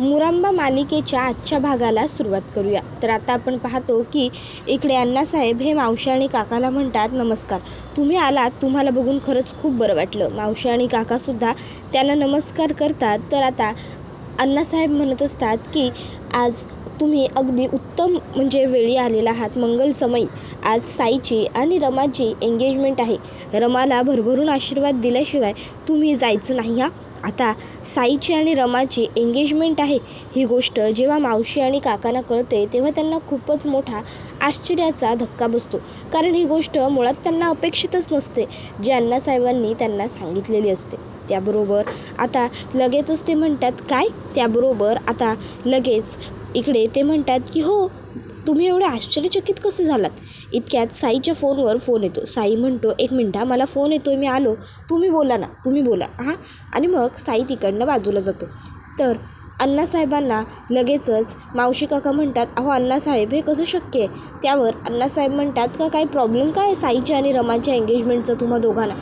मुरांबा मालिकेच्या आजच्या भागाला सुरुवात करूया. तर आता आपण पाहतो की इकडे अण्णासाहेब हे मावशी आणि काकाला म्हणतात, नमस्कार, तुम्ही आलात, तुम्हाला बघून खरंच खूप बरं वाटलं. मावशी आणि काकासुद्धा त्यांना नमस्कार करतात. तर आता अण्णासाहेब म्हणत असतात की आज तुम्ही अगदी उत्तम वेळी आलेला आहात, मंगल समयी. आज साईची आणि रमाची एंगेजमेंट आहे. रमाला भरभरून आशीर्वाद दिल्याशिवाय तुम्ही जायचं नाही हा. आता साईची आणि रमाची एंगेजमेंट आहे ही गोष्ट जेव्हा मावशी आणि काकांना कळते तेव्हा त्यांना खूपच मोठा आश्चर्याचा धक्का बसतो, कारण ही गोष्ट मुळात त्यांना अपेक्षितच नसते, जी अण्णासाहेबांनी त्यांना सांगितलेली असते. त्याबरोबर आता लगेचच ते म्हणतात, काय? त्याबरोबर आता लगेच इकडे ते म्हणतात की हो, तुम्ही एवढे आश्चर्यचकित कसे झालात? इतक्यात साईच्या फोनवर फोन येतो. साई म्हणतो, एक मिनटं, मला फोन येतो, मी आलो, तुम्ही बोला ना, तुम्ही बोला हां. आणि मग साई तिकडनं बाजूला जातो. तर अण्णासाहेबांना लगेचच मावशी काका म्हणतात, अहो अण्णासाहेब, हे कसं शक्य आहे? त्यावर अण्णासाहेब म्हणतात, का काही प्रॉब्लेम काय आहे साईच्या आणि रमाच्या एंगेजमेंटचं तुम्हा दोघांना?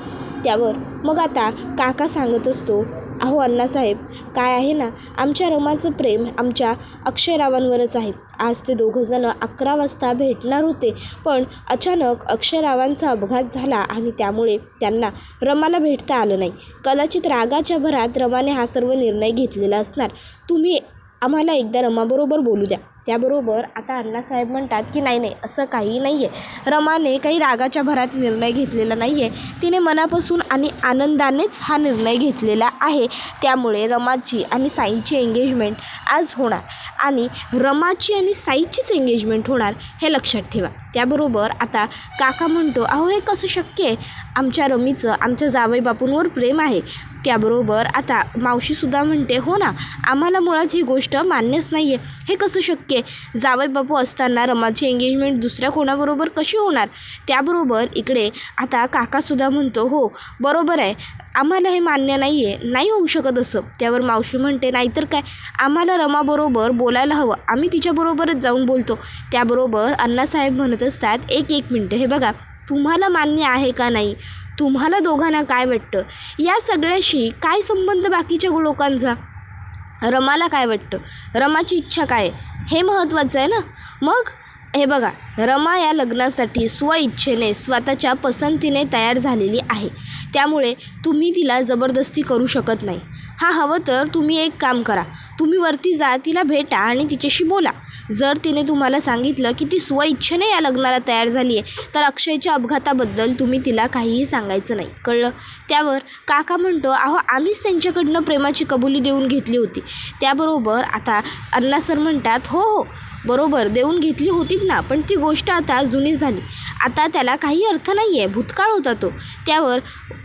त्यावर मग आता काका सांगत असतो, अहो अण्णासाहेब, काय आहे ना, आमच्या रमाचं प्रेम आमच्या अक्षयरावांवरच आहे. आज ते दोघंजणं 11 वाजता भेटणार होते, पण अचानक अक्षयरावांचा अपघात झाला आणि त्यामुळे त्यांना रमाला भेटता आलं नाही. कदाचित रागाच्या भरात रमाने हा सर्व निर्णय घेतलेला असणार. तुम्ही आम्हाला एकदा रमाबरोबर बोलू द्या. त्याबरोबर आता अण्णासाहेब म्हणतात की नाही, असं काही नाही आहे. रमाने काही रागाच्या भरात निर्णय घेतलेला नाही आहे. तिने मनापासून आणि आनंदानेच हा निर्णय घेतलेला आहे. त्यामुळे रमाची आणि साईची एंगेजमेंट आज होणार आणि रमाची आणि साईचीच एंगेजमेंट होणार, हे लक्षात ठेवा. त्याबरोबर आता काका म्हणतो, अहो हे कसं शक्य आहे? आमच्या रमीचं आमच्या जावई बापूंवर प्रेम आहे. त्याबरोबर आता मावशीसुद्धा म्हणते, हो ना, आम्हाला मुळात ही गोष्ट मान्यच नाही आहे. हे कसं शक्य आहे? जावई बापू असताना रमाची एंगेजमेंट दुसऱ्या कोणाबरोबर कशी होणार? त्याबरोबर इकडे आता काकासुद्धा म्हणतो, हो बरोबर आहे, आम्हाला हे मान्य नाही आहे, नाही होऊ शकत असं. त्यावर मावशी म्हणते, नाहीतर काय, आम्हाला रमाबरोबर बोलायला हवं, आम्ही तिच्याबरोबरच जाऊन बोलतो. त्याबरोबर अण्णासाहेब म्हणत असतात, एक मिनटं, हे बघा, तुम्हाला मान्य आहे का नाही? तुम्हाला दोघांना काय वाटतं? या सगळ्याशी काय संबंध बाकीच्या लोकांचा? रमाला काय वाटतं? रमाची इच्छा काय आहे? हे महत्त्वाचं आहे ना. मग हे बघा, रमा या लग्नासाठी स्वइच्छेने, स्वतःच्या पसंतीने तयार झालेली आहे. त्यामुळे तुम्ही तिला जबरदस्ती करू शकत नाही. हवं तर तुम्ही एक काम करा, तुम्ही वरती जा, तिला भेटा आणि तिच्याशी बोला. जर तिने तुम्हाला सांगितलं की ती स्वइच्छेने या लग्नाला तयार झाली आहे, तर अक्षयच्या अपघाताबद्दल तुम्ही तिला काहीही सांगायचं नाही, कळलं? त्यावर काका म्हणतो, अहो आम्हीच त्यांच्याकडनं प्रेमाची कबुली देऊन घेतली होती. त्याबरोबर आता अण्णा सर म्हणतात, हो बरोबर, देऊन घेतली होतीच ना, पण ती गोष्ट आता जुनीच झाली, आता त्याला काही अर्थ नाही आहे, भूतकाळ होता तो. त्यावर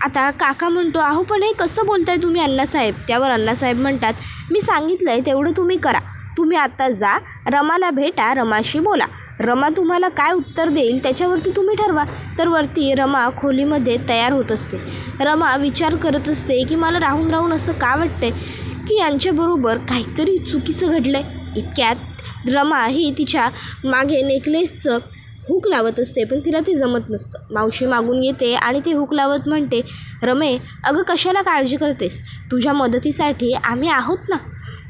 आता काका म्हणतो, अहो पण हे कसं बोलताय तुम्ही अण्णासाहेब? त्यावर अण्णासाहेब म्हणतात, मी सांगितलं आहे तेवढं तुम्ही करा. तुम्ही आत्ता जा, रमाला भेटा, रमाशी बोला. रमा तुम्हाला काय उत्तर देईल त्याच्यावरती तुम्ही ठरवा. तर वरती रमा खोलीमध्ये तयार होत असते. रमा विचार करत असते की मला राहून राहून असं का वाटतंय की यांच्याबरोबर काहीतरी चुकीचं घडलं आहे. इतक्यात रमा ही तिच्या मागे नेकलेसचं हुक लावत असते, पण तिला ते जमत नसतं. मावशी मागून येते आणि ते हुक लावत म्हणते, रमे, अगं कशाला काळजी करतेस? तुझ्या मदतीसाठी आम्ही आहोत ना.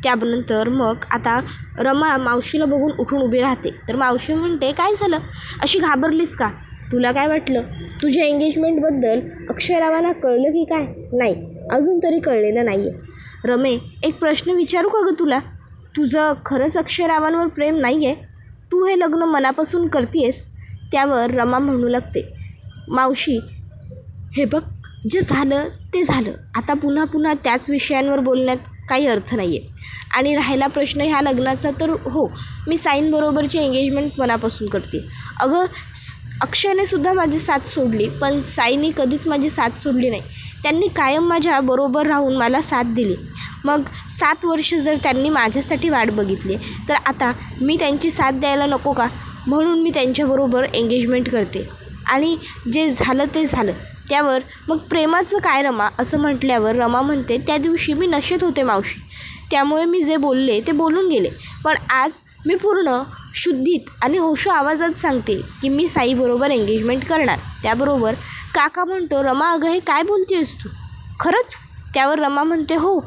त्यानंतर मग आता रमा मावशीला बघून उठून उभी राहते. तर मावशी म्हणते, काय झालं? अशी घाबरलीस का? तुला काय वाटलं? तुझ्या एंगेजमेंटबद्दल अक्षयरावांना कळलं की काय? नाही, अजून तरी कळलेलं नाही आहे. रमे, एक प्रश्न विचारू का गं तुला? तुझं खरंच अक्षयरावांवर प्रेम नाही आहे? तू हे लग्न मनापासून करतेस? त्यावर रमा म्हणू लागते, मावशी, हे बघ, जे झालं ते झालं, आता पुन्हा त्याच विषयांवर बोलण्यात काही अर्थ नाही आहे. आणि राहिला प्रश्न ह्या लग्नाचा, तर हो, मी साईंबरोबरची एंगेजमेंट मनापासून करते. अगं अक्षयने सुद्धा माझी साथ सोडली, पण साईने कधीच माझी साथ सोडली नाही. त्यांनी कायम माझ्या बरोबर राहून मला साथ दिली. मग 7 वर्ष जर त्यांनी माझ्यासाठी वाट बघितली, तर आता मी त्यांची साथ द्यायला नको का? म्हणून मी त्यांच्याबरोबर एंगेजमेंट करते. आणि जे झालं ते झालं. त्यावर मग प्रेमाचं काय रमा? असं म्हटल्यावर रमा म्हणते, त्या दिवशी मी नशेत होते मावशी, त्यामुळे मी जे बोलले ते बोलून गेले, पण आज मी पूर्ण शुद्धीत आणि होशो आवाजात सांगते की मी साईबरोबर एंगेजमेंट करणार. त्याबरोबर काका म्हणतो, रमा अगं हे काय बोलतेस तू? खरंच? त्यावर रमा म्हणते, हो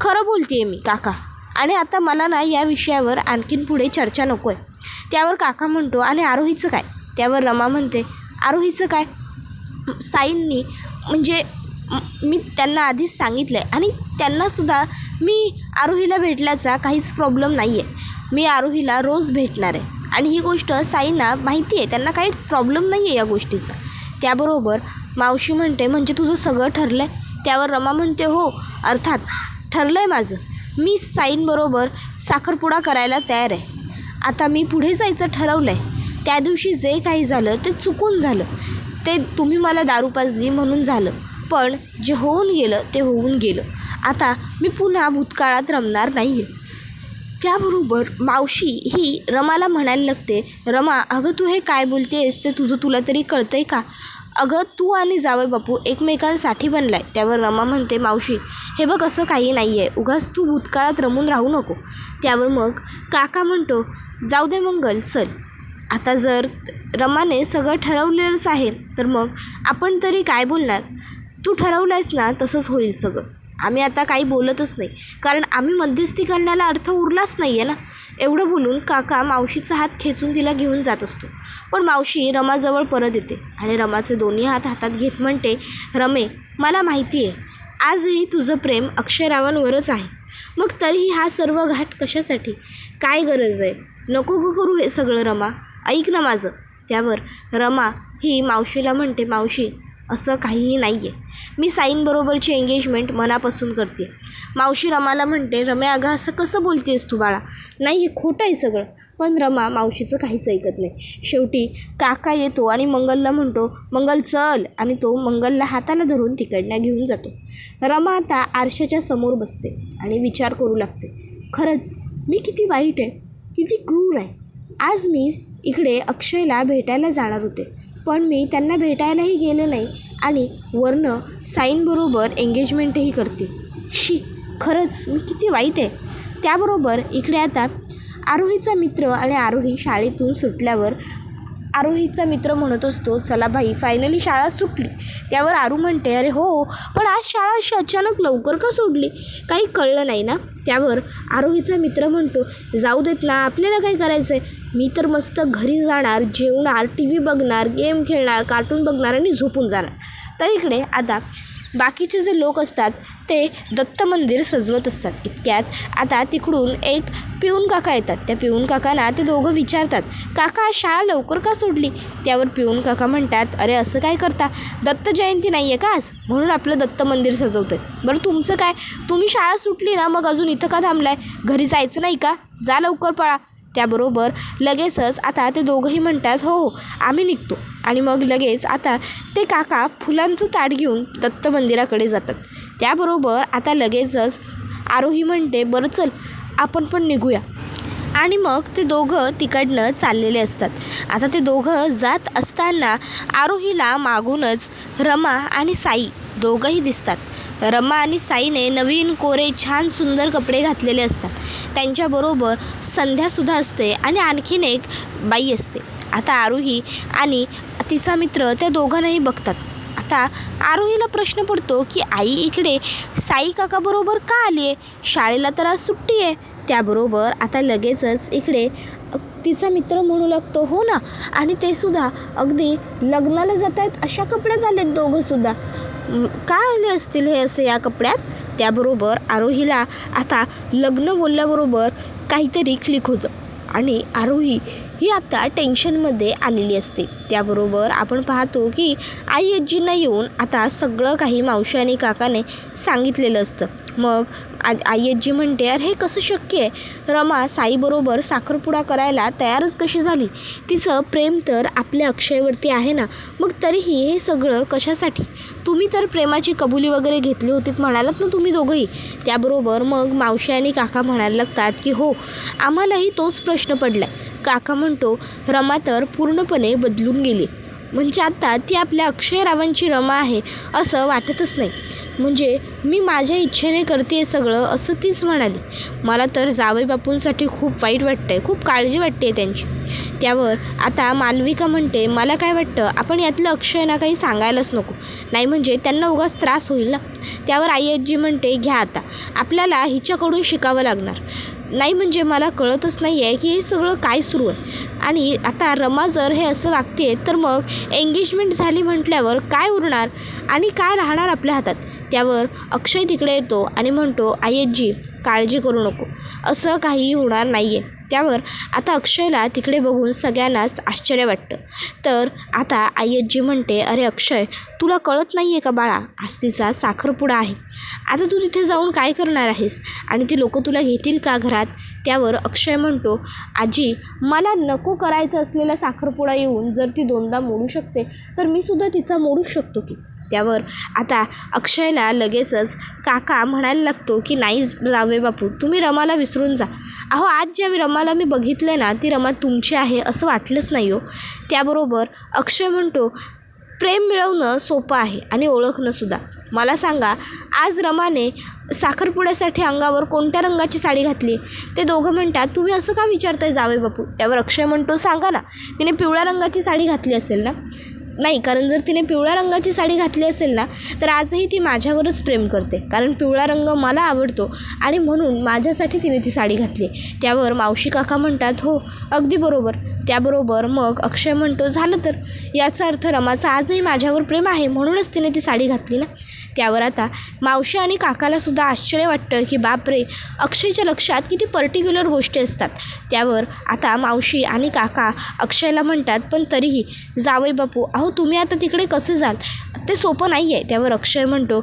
खरं बोलते आहे मी काका. आणि आता मला ना या विषयावर आणखीन पुढे चर्चा नको आहे. त्यावर काका म्हणतो आणि आरोहीचं काय? त्यावर रमा म्हणते आरोहीचं काय? साईंनी म्हणजे मी त्यांना आधीच सांगितलं आहे आणि त्यांनासुद्धा मी आरोहीला भेटल्याचा काहीच प्रॉब्लेम नाही आहे. मी आरोहीला रोज भेटणार आहे आणि ही गोष्ट साईंना माहिती आहे, त्यांना काहीच प्रॉब्लेम नाही आहे या गोष्टीचा. त्याबरोबर मावशी म्हणते म्हणजे तुझं सगळं ठरलं आहे? त्यावर रमा म्हणते हो अर्थात ठरलं आहे माझं. मी साईंबरोबर साखरपुडा करायला तयार आहे. आता मी पुढे जायचं ठरवलं आहे. त्या दिवशी जे काही झालं ते चुकून झालं, ते तुम्ही मला दारू पाजली म्हणून झालं, पण जे होऊन गेलं ते होऊन गेलं. आता मी पुन्हा भूतकाळात रमणार नाही आहे. त्याबरोबर मावशी ही रमाला म्हणायला लागते रमा अगं तू हे काय बोलतेस ते तुला तरी कळतंय का? अगं तू आणि जावई बापू एकमेकांसाठी बनलाय. त्यावर रमा म्हणते मावशी हे बघ असं काही नाही आहे, उगाच तू भूतकाळात रमून राहू नको. त्यावर मग काका म्हणतो जाऊ दे मंगल चल. आता जर रमाने सगळं ठरवलेलंच आहे तर मग आपण तरी काय बोलणार? तू ठरवलं आहेस ना तसंच होईल सगळं. आम्ही आता काही बोलतच नाही, कारण आम्ही मध्यस्थी करण्याला अर्थ उरलाच नाही आहे ना. एवढं बोलून काका मावशीचा हात खेचून तिला घेऊन जात असतो, पण मावशी रमाजवळ परत येते आणि रमाचे दोन्ही हात हातात घेत म्हणते रमे मला माहिती आहे आजही तुझं प्रेम अक्षयरावांवरच आहे, मग तरीही हा सर्व घाट कशासाठी? काय गरज आहे? नको गो करू हे सगळं रमा, ऐक ना माझं. त्यावर रमा ही मावशीला म्हणते मावशी असं काहीही नाही आहे, मी साईंबरोबरची एंगेजमेंट मनापासून करते. मावशी रमाला म्हणते रम्या अगं असं कसं बोलतेस तू बाळा? नाही हे खोटं आहे सगळं. पण रमा मावशीचं काहीच ऐकत नाही. शेवटी काका येतो आणि मंगलला म्हणतो मंगल चल, आणि तो मंगलला हाताला धरून तिकडनं घेऊन जातो. रमा आता आरशाच्या समोर बसते आणि विचार करू लागते खरंच मी किती वाईट आहे, किती क्रूर आहे. आज मी इकडे अक्षयला भेटायला जाणार होते, पण मी त्यांना भेटायलाही गेले नाही आणि वरनं साईंबरोबर एंगेजमेंटही करते. शी खरंच मी किती वाईट आहे. त्याबरोबर इकडे आता आरोहीचा मित्र आणि आरोही शाळेतून सुटल्यावर आरोहीचा मित्र म्हणत असतो चला भाई फायनली शाळा सुटली. त्यावर आरू म्हणते अरे हो, पण आज शाळा अशी अचानक लवकर का सोडली? काही कळलं नाही ना. त्यावर आरोहीचा मित्र म्हणतो जाऊ देत ना, आपल्याला काय करायचं आहे? मी तर मस्त घरी जाणार, जेवणार, टी व्ही बघणार, गेम खेळणार, कार्टून बघणार आणि झोपून जाणार. तर इकडे आता बाकीचे जे लोक असतात ते दत्त मंदिर सजवत असतात. इतक्यात आता तिकडून एक पिऊन काका येतात. त्या पिऊन काकांना ते दोघं विचारतात काका आज शाळा लवकर का सोडली? त्यावर पिऊन काका म्हणतात अरे असं काय करता, दत्त जयंती नाही आहे का आज, म्हणून आपलं दत्त मंदिर सजवतं आहे. बरं तुमचं काय, तुम्ही शाळा सुटली ना मग अजून इथं का थांबलाय? घरी जायचं नाही का? जा लवकर पळा. त्याबरोबर लगेचच आता ते दोघंही म्हणतात हो हो आम्ही निघतो. आणि मग लगेच आता ते काका फुलांचं ताट घेऊन दत्त मंदिराकडे जातात. त्याबरोबर आता लगेचच आरोही म्हणते बरं चल आपण पण निघूया. आणि मग ते दोघं तिकडनं चाललेले असतात. आता ते दोघं जात असताना आरोहीला मागूनच रमा आणि साई दोघंही दिसतात. रमा आणि साईने नवीन कोरे छान सुंदर कपडे घातलेले असतात. त्यांच्याबरोबर संध्यासुद्धा असते आणि आणखीन एक बाई असते. आता आरोही आणि तिचा मित्र त्या दोघांनाही बघतात. आता आरोहीला प्रश्न पडतो की आई इकडे साई काकाबरोबर का आली आहे? शाळेला तर आज सुट्टी आहे. त्याबरोबर आता लगेचच इकडे तिचा मित्र म्हणू लागतो हो ना, आणि ते सुद्धा अगदी लग्नाला जात आहेत अशा कपड्यात आलेत दोघंसुद्धा, का आले असतील हे असे या कपड्यात? त्याबरोबर आरोहीला आता लग्न बोलल्याबरोबर काहीतरी क्लिक होतं आणि आरोही ही आता टेन्शनमध्ये आलेली असते. त्याबरोबर आपण पाहतो की आई आजींना येऊन आता सगळं काही मावशी आणि काकाने सांगितलेलं असतं. मग आई आजी म्हणते अरे हे कसं शक्य आहे? रमा साईबरोबर साखरपुडा करायला तयारच कशी झाली? तिचं प्रेम तर आपल्या अक्षयवरती आहे ना, मग तरीही हे सगळं कशासाठी? तुम्ही तर प्रेमाची कबुली वगैरे घेतली होतीत म्हणालात ना तुम्ही दोघंही. त्याबरोबर मग मावशी आणि काका म्हणायला लागतात की हो आम्हालाही तोच प्रश्न पडला आहे. काका म्हणतो रमा तर पूर्णपणे बदलून गेली, म्हणजे आता ती आपल्या अक्षयरावांची रमा आहे असं वाटतच नाही. म्हणजे मी माझ्या इच्छेने करते सगळं असं तीच म्हणाली. मला तर जावई बापूंसाठी खूप वाईट वाटतं आहे, खूप काळजी वाटते त्यांची. त्यावर आता मालविका म्हणते मला काय वाटतं आपण यातलं अक्षयना काही सांगायलाच नको, नाही म्हणजे त्यांना उगाच त्रास होईल ना. त्यावर आई आजी म्हणते घ्या आता आपल्याला हिच्याकडून शिकावं लागणार. नाही म्हणजे मला कळतच नाही आहे की हे सगळं काय सुरू आहे. आणि आता रमा जर हे असं वागते तर मग एंगेजमेंट झाली म्हटल्यावर काय उरणार आणि काय राहणार आपल्या हातात. त्यावर अक्षय तिकडे येतो आणि म्हणतो, आय्यजी काळजी करू नको, असं काहीही होणार नाही आहे. त्यावर आता अक्षयला तिकडे बघून सगळ्यांनाच आश्चर्य वाटतं. तर आता आय्यजी म्हणते, अरे अक्षय, तुला कळत नाही आहे का बाळा, आज तिचा साखरपुडा आहे. आता तू तिथे जाऊन काय करणार आहेस आणि ती लोक तुला घेतील का घरात. त्यावर अक्षय म्हणतो, आजी मला नको करायचं असलेला साखरपुडा येऊन जर ती दोनदा मोडू शकते तर मी सुद्धा तिचा मोडूच शकतो की. त्यावर आता अक्षयला लगेचच काका म्हणायला लागतो की नाही जावे बापू, तुम्ही रमाला विसरून जा. अहो आज ज्या रमाला मी बघितले ना ती रमा तुमची आहे असं वाटलंच नाही हो. त्याबरोबर अक्षय म्हणतो, प्रेम मिळवणं सोपं आहे आणि ओळखणंसुद्धा. मला सांगा, आज रमाने साखरपुड्यासाठी अंगावर कोणत्या रंगाची साडी घातली. ते दोघं म्हणतात, तुम्ही असं का विचारताय जावे बापू. त्यावर अक्षय म्हणतो, सांगा ना, तिने पिवळ्या रंगाची साडी घातली असेल ना. नाही, कारण जर तिने पिवळ्या रंगाची साडी घातली असेल ना तर आजही ती माझ्यावरच प्रेम करते, कारण पिवळा रंग मला आवडतो आणि म्हणून माझ्यासाठी तिने ती साडी घातली. त्यावर मावशी काका म्हणतात, हो अगदी बरोबर. त्याबरोबर मग अक्षय म्हणतो, झालं तर याचा अर्थ रमाचं आजही माझ्यावर प्रेम आहे म्हणूनच तिने ती साडी घातली ना. त्यावर आता मावशी आणि काकालासुद्धा आश्चर्य वाटतं की बापरे, अक्षयच्या लक्षात किती पर्टिक्युलर गोष्टी असतात. त्यावर आता मावशी आणि काका अक्षयला म्हणतात, पण तरीही जावई बापू, अहो तुम्ही आता तिकडे कसे जाल, ते सोपं नाही आहे. त्यावर अक्षय म्हणतो,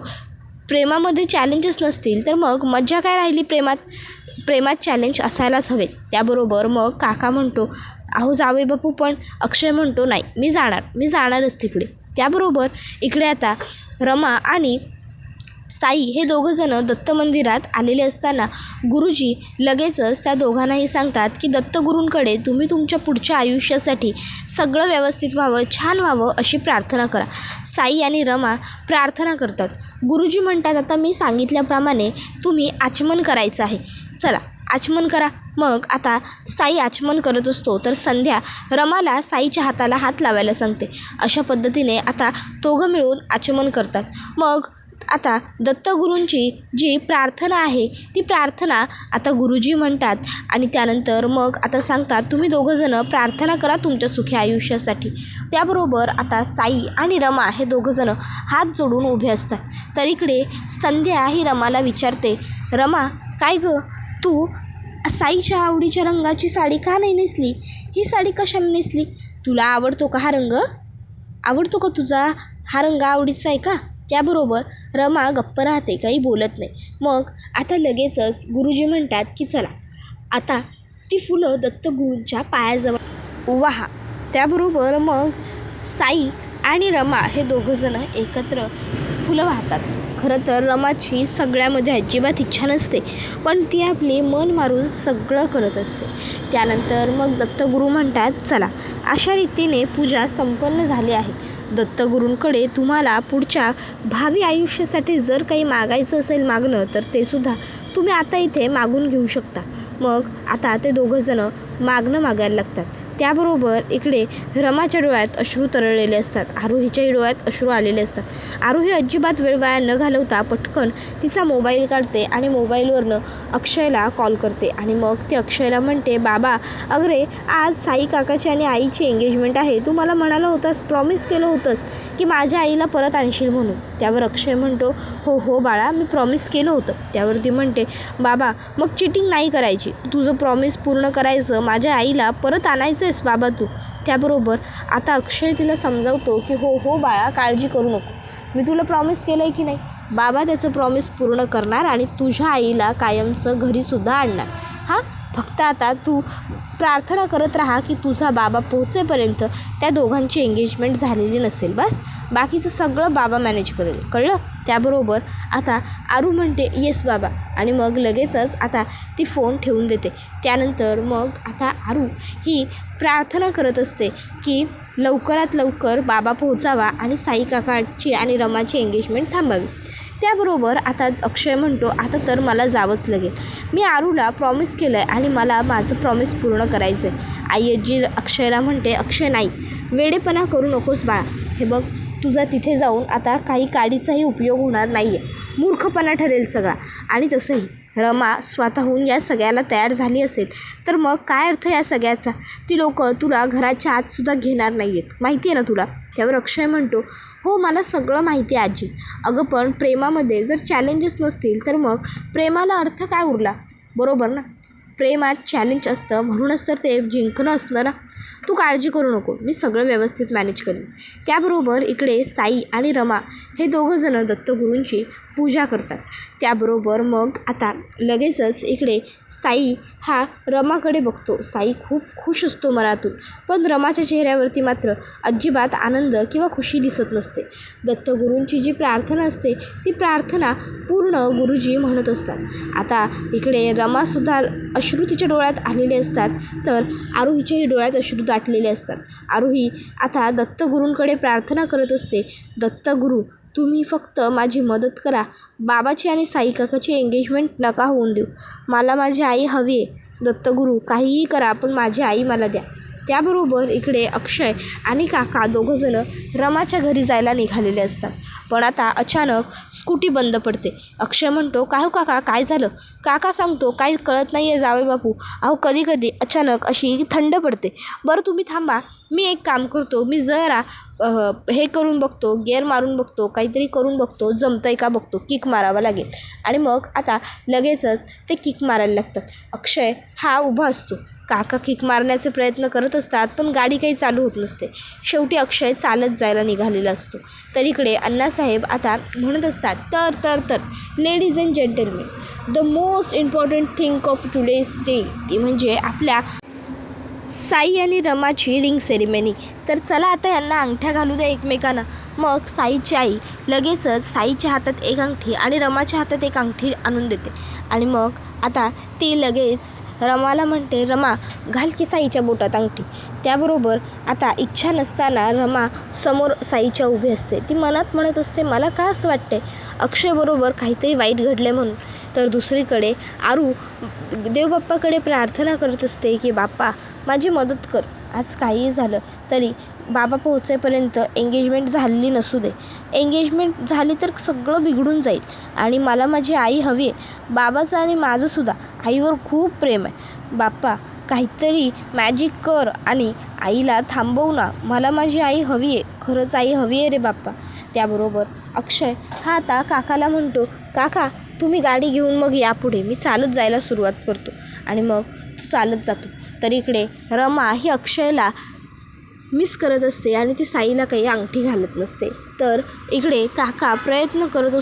प्रेमामध्ये चॅलेंजेस नसतील तर मग मज्जा काय राहिली प्रेमात चॅलेंज असायलाच हवे. त्याबरोबर मग काका म्हणतो, अहो जावई बापू, पण अक्षय म्हणतो, नाही मी जाणारच तिकडे. त्याबरोबर इकडे आता रमा आणि साई हे दोघंजणं दत्त मंदिरात आलेले असताना गुरुजी लगेचच त्या दोघांनाही सांगतात की दत्तगुरूंकडे तुम्ही तुमच्या पुढच्या आयुष्यासाठी सगळं व्यवस्थित व्हावं, छान व्हावं अशी प्रार्थना करा. साई आणि रमा प्रार्थना करतात. गुरुजी म्हणतात, आता मी सांगितल्याप्रमाणे तुम्ही आचमन करायचं आहे, चला आचमन करा. मग आता साई आचमन करत असतो तर संध्या रमाला साईच्या हाताला हात लावायला सांगते. अशा पद्धतीने आता दोघं मिळून आचमन करतात. मग आता दत्तगुरूंची जी प्रार्थना आहे ती प्रार्थना आता गुरुजी म्हणतात आणि त्यानंतर मग आता सांगतात, तुम्ही दोघंजणं प्रार्थना करा तुमच्या सुखी आयुष्यासाठी. त्याबरोबर आता साई आणि रमा हे दोघंजणं हात जोडून उभे असतात. तर इकडे संध्या ही रमाला विचारते, रमा काय गं, तू साईच्या आवडीच्या रंगाची साडी का नाही नेसली, ही साडी कशाला नेसली, तुला आवडतो का हा रंग, आवडतो का तुझा हा रंग आवडीचा आहे का. त्याबरोबर रमा गप्प राहते, काही बोलत नाही. मग आता लगेचच गुरुजी म्हणतात की चला आता ती फुलं दत्तगुरूंच्या पायाजवळ वाहा. त्याबरोबर मग साई आणि रमा हे दोघंजणं एकत्र फुलं वाहतात. खरं तर रमाची सगळ्यामध्ये अजिबात इच्छा नसते, पण ती आपली मन मारून सगळं करत असते. त्यानंतर मग दत्तगुरू म्हणतात, चला अशा रीतीने पूजा संपन्न झाली आहे. दत्तगुरूंकडे तुम्हाला पुढच्या भावी आयुष्यासाठी जर काही मागायचं असेल मागणं तर ते सुद्धा तुम्ही आता इथे मागून घेऊ शकता. मग आता ते दोघंजणं मागणं मागायला लागतात. त्याबरोबर इकडे रमाच्या डोळ्यात अश्रू तरळलेले असतात, आरोहीच्याही डोळ्यात अश्रू आलेले असतात. आरोही अजिबात वेळ वाया न घालवता पटकन तिचा मोबाईल काढते आणि मोबाईलवरनं अक्षयला कॉल करते आणि मग ती अक्षयला म्हणते, बाबा अगरे आज साई काकाची आणि आईची एंगेजमेंट आहे, तू मला म्हणाला होतास, प्रॉमिस केलं होतंस की माझ्या आईला परत आणशील म्हणून. त्यावर अक्षय म्हणतो, हो बाळा, मी प्रॉमिस केलं होतं. त्यावर ती म्हणते, बाबा मग चिटिंग नाही करायची, तुझं प्रॉमिस पूर्ण करायचं, माझ्या आईला परत आणायचंयस बाबा तू. त्याबरोबर आता अक्षय तिला समजावतो की हो बाळा, काळजी करू नको, मी तुला प्रॉमिस केलं आहे की नाही. बाबा त्याचं प्रॉमिस पूर्ण करणार आणि तुझ्या आईला कायमचं घरीसुद्धा आणणार. हां, फक्त आता तू प्रार्थना करत राहा की तुझा बाबा पोहोचेपर्यंत त्या दोघांची एंगेजमेंट झालेली नसेल, बस बाकीचं सगळं बाबा मॅनेज करेल, कळलं. त्याबरोबर आता आरू म्हणते, येस बाबा, आणि मग लगेचच आता ती फोन ठेवून देते. त्यानंतर मग आता आरू ही प्रार्थना करत असते की लवकरात लवकर बाबा पोहोचावा आणि साई काकाची आणि रमाची एंगेजमेंट थांबावी. त्याबरोबर आता अक्षय म्हणतो, आता तर मला जावंच लागेल, मी आरूला प्रॉमिस केलं आहे आणि मला माझं प्रॉमिस पूर्ण करायचं आहे. आईजी अक्षयला म्हणते, अक्षय नाही, वेडेपणा करू नकोस बाळा, हे बघ तुझा तिथे जाऊन आता काही काडीचाही उपयोग होणार नाही आहे, मूर्खपणा ठरेल सगळा. आणि तसंही रमा स्वतःहून या सगळ्याला तयार झाली असेल तर मग काय अर्थ या सगळ्याचा? ती लोक तुला घराच्या आतसुद्धा घेणार नाही आहेत, माहिती आहे ना तुला? त्यावर अक्षय म्हणतो, हो मला सगळं माहिती आहे आजी. अगं पण प्रेमामध्ये जर चॅलेंजेस नसतील तर मग प्रेमाला अर्थ काय उरला? बरोबर ना? प्रेमात चॅलेंज असतं म्हणूनच तर ते जिंकणं असतं ना. तू काळजी करू नको, मी सगळं व्यवस्थित मॅनेज करेन. त्याबरोबर इकडे साई आणि रमा हे दोघंजणं दत्तगुरूंची पूजा करतात. त्याबरोबर मग आता लगेचच इकडे साई हा रमाकडे बघतो. साई खूप खुश असतो मनातून, पण रमाच्या चेहऱ्यावरती मात्र अजिबात आनंद किंवा खुशी दिसत नसते. दत्तगुरूंची जी प्रार्थना असते ती प्रार्थना पूर्ण गुरुजी म्हणत असतात. आता इकडे रमासुद्धा अश्रू तिच्या डोळ्यात आलेले असतात, तर आरोहीच्याही डोळ्यात अश्रू दाटलेले असतात. आरोही आता दत्तगुरूंकडे प्रार्थना करत असते, दत्तगुरू तुम्ही फक्त माझी मदत करा. बाबाची आणि साई काकाची एंगेजमेंट नका होऊन देऊ. मला माझी आई हवी आहे. दत्तगुरू काहीही करा, पण माझी आई मला द्या. त्याबरोबर इकडे अक्षय आणि काका दोघंजणं रमाच्या घरी जायला निघालेले असतात. पण आता अचानक स्कूटी बंद पडते. अक्षय म्हणतो, काय हो काका, काय झालं? काका सांगतो, काही कळत नाही आहे जावे बापू. अहो कधी कधी अचानक अशी थंड पडते. बरं तुम्ही थांबा, मी एक काम करतो, मी जरा हे करून बघतो, गेअर मारून बघतो, काहीतरी करून बघतो, जमतं आहे का बघतो, किक मारावं लागेल. आणि मग आता लगेचच ते किक मारायला लागतात. अक्षय हा उभा असतो. काका किक मारण्याचे प्रयत्न करत असतात, पण गाडी काही चालू होत नसते. शेवटी अक्षय चालत जायला निघालेला असतो. तर इकडे अण्णासाहेब आता म्हणत असतात, तर ladies and gentlemen, the most important thing of today's day, ती म्हणजे आपल्या साई आणि रमाची रिंग सेरेमनी. तर चला आता यांना अंगठ्या घालू द्या एकमेकांना. मग साईची आई लगेचच साईच्या हातात एक अंगठी आणि रमाच्या हातात एक अंगठी आणून देते. आणि मग आता ती लगेच रमाला म्हणते, रमा घाल की साईच्या बोटात अंगठी. त्याबरोबर आता इच्छा नसताना रमा समोर साईच्या उभी असते. ती मनात म्हणत असते, मला का असं वाटते अक्षयबरोबर काहीतरी वाईट घडले म्हणून. तर दुसरीकडे आरू देवबाप्पाकडे प्रार्थना करत असते की बाप्पा माझी मदत कर. आज काहीही झालं तरी बाबा पोहोचेपर्यंत एंगेजमेंट झालेली नसू दे. एंगेजमेंट झाली तर सगळं बिघडून जाईल आणि मला माझी आई हवी आहे. बाबाचं आणि माझंसुद्धा आईवर खूप प्रेम आहे. बाप्पा काहीतरी मॅजिक कर आणि आईला थांबवू ना. मला माझी आई हवी आहे, खरंच आई हवी आहे रे बाप्पा. त्याबरोबर अक्षय हा आता काकाला म्हणतो, काका तुम्ही गाडी घेऊन मग या पुढे, मी चालत जायला सुरुवात करतो. आणि मग तो चालत जातो. तर इकडे रमा ही अक्षयला मिस करत असते आणि ती साईला काही अंगठी घालत नसते. तर इकडे काका प्रयत्न करत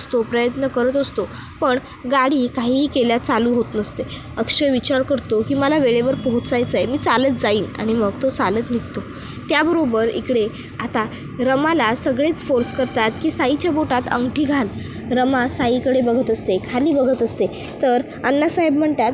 असतो पण गाडी काहीही केल्या चालू होत नसते. अक्षय विचार करतो की मला वेळेवर पोहोचायचं आहे, मी चालत जाईन. आणि मग तो चालत निघतो. त्याबरोबर इकडे आता रमाला सगळेच फोर्स करतात की साईच्या बोटात अंगठी घाल. रमा साईकडे बघत असते, खाली बघत असते. तर अण्णासाहेब म्हणतात,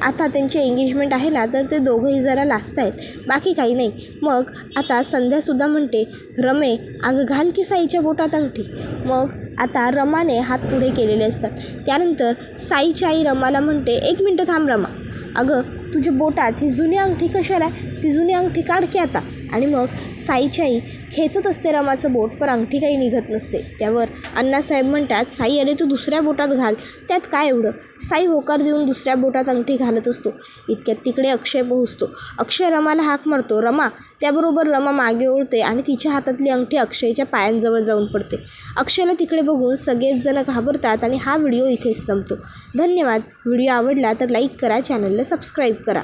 आता त्यांची एंगेजमेंट आहे ना, तर ते दोघंही जरा लाजत आहेत, बाकी काही नाही. मग आता संध्यासुद्धा म्हणते, रमे अगं घाल की साईच्या बोटात अंगठी. मग आता रमाने हात पुढे केलेले असतात. त्यानंतर साईची आई रमाला म्हणते, एक मिनटं थांब रमा, अगं तुझ्या बोटात ही जुनी अंगठी कशाला आहे? ती जुनी अंगठी काढ की आता. आणि मग साईची आई खेचत असते रमाचं बोट, पण अंगठी काही निघत नसते. त्यावर अण्णासाहेब म्हणतात, साई अरे तू दुसऱ्या बोटात घाल, त्यात काय एवढं. साई होकार देऊन दुसऱ्या बोटात अंगठी घालत असतो. इतक्यात तिकडे अक्षय पोहोचतो. अक्षय रमाला हाक मारतो, रमा. त्याबरोबर रमा मागे ओढते आणि तिच्या हातातली अंगठी अक्षयच्या पायांजवळ जाऊन पडते. अक्षयला तिकडे बघून सगळेच जण घाबरतात आणि हा व्हिडिओ इथेच संपतो. धन्यवाद. व्हिडिओ आवडला तर लाईक करा, चॅनलला सबस्क्राईब करा.